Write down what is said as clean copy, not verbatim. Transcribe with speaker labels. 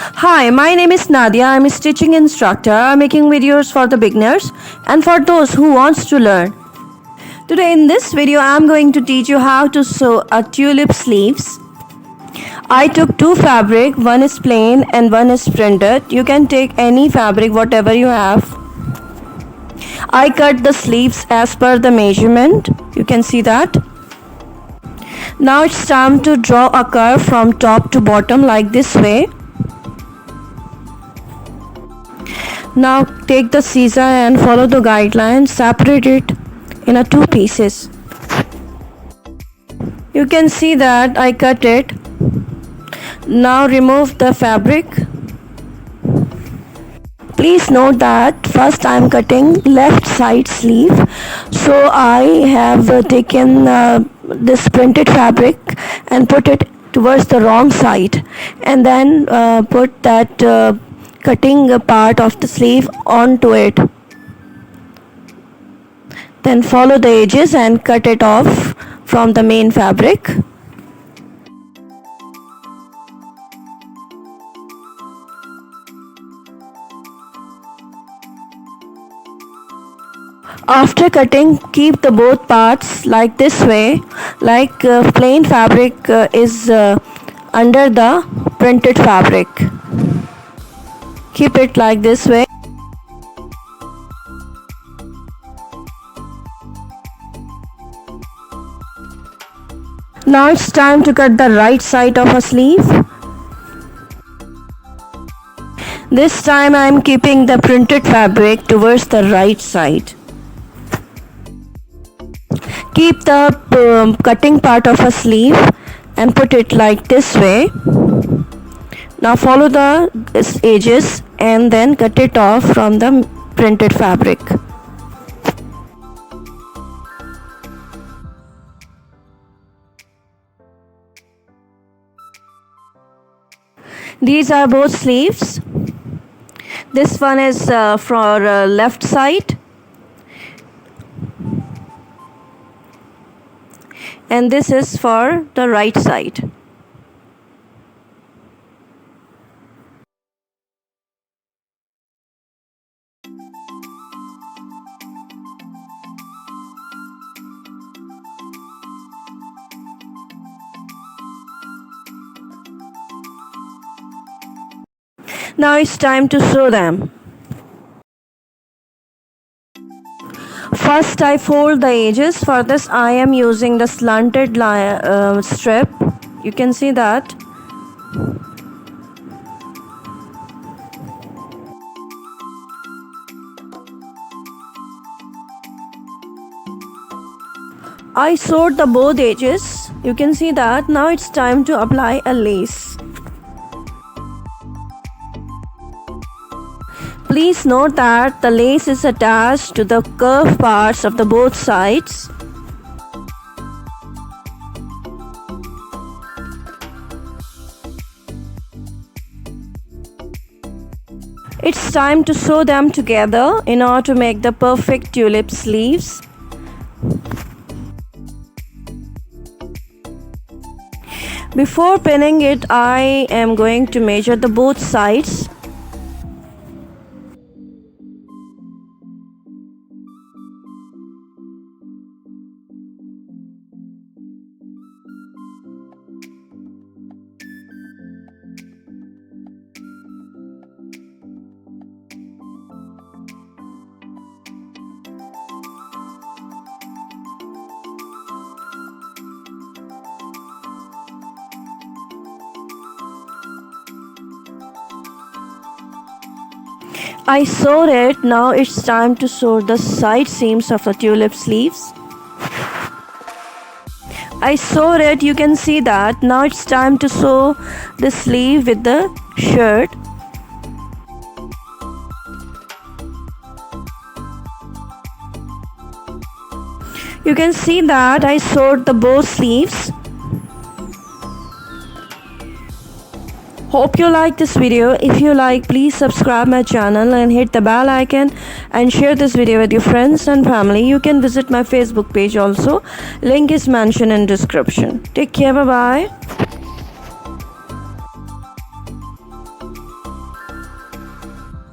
Speaker 1: Hi, my name is Nadia. I'm a stitching instructor making videos for the beginners and for those who wants to learn. Today in this video I'm going to teach you how to sew a tulip sleeves. I took two fabric, one is plain and one is printed. You can take any fabric whatever you have. I cut the sleeves as per the measurement. You can see that. Now it's time to draw a curve from top to bottom like this way. Now take the scissor and follow the guidelines, separate it in a two pieces. You can see that I cut it. Now remove the fabric. Please note that first I am cutting left side sleeve, so I have taken this printed fabric and put it towards the wrong side, and then put that cutting part of the sleeve onto it. Then follow the edges and cut it off from the main fabric. After cutting, keep the both parts like this way, like plain fabric is under the printed fabric. Keep it like this way. Now it's time to cut the right side of a sleeve. This time I am keeping the printed fabric towards the right side. Keep the cutting part of a sleeve and put it like this way. Now follow the edges and then cut it off from the printed fabric. These are both sleeves. This one is for left side and this is for the right side. Now it's time to sew them. First I fold the edges. For this I am using the slanted strip. You can see that. I sewed the both edges. You can see that. Now it's time to apply a lace. Please note that the lace is attached to the curved parts of the both sides. It's time to sew them together in order to make the perfect tulip sleeves. Before pinning it, I am going to measure the both sides. I sewed it. Now it's time to sew the side seams of the tulip sleeves. I sewed it. You can see that. Now it's time to sew the sleeve with the shirt. You can see that I sewed the both sleeves. Hope you like this video. If you like, please subscribe my channel and hit the bell icon and share this video with your friends and family. You can visit my Facebook page also. Link is mentioned in description. Take care. Bye bye.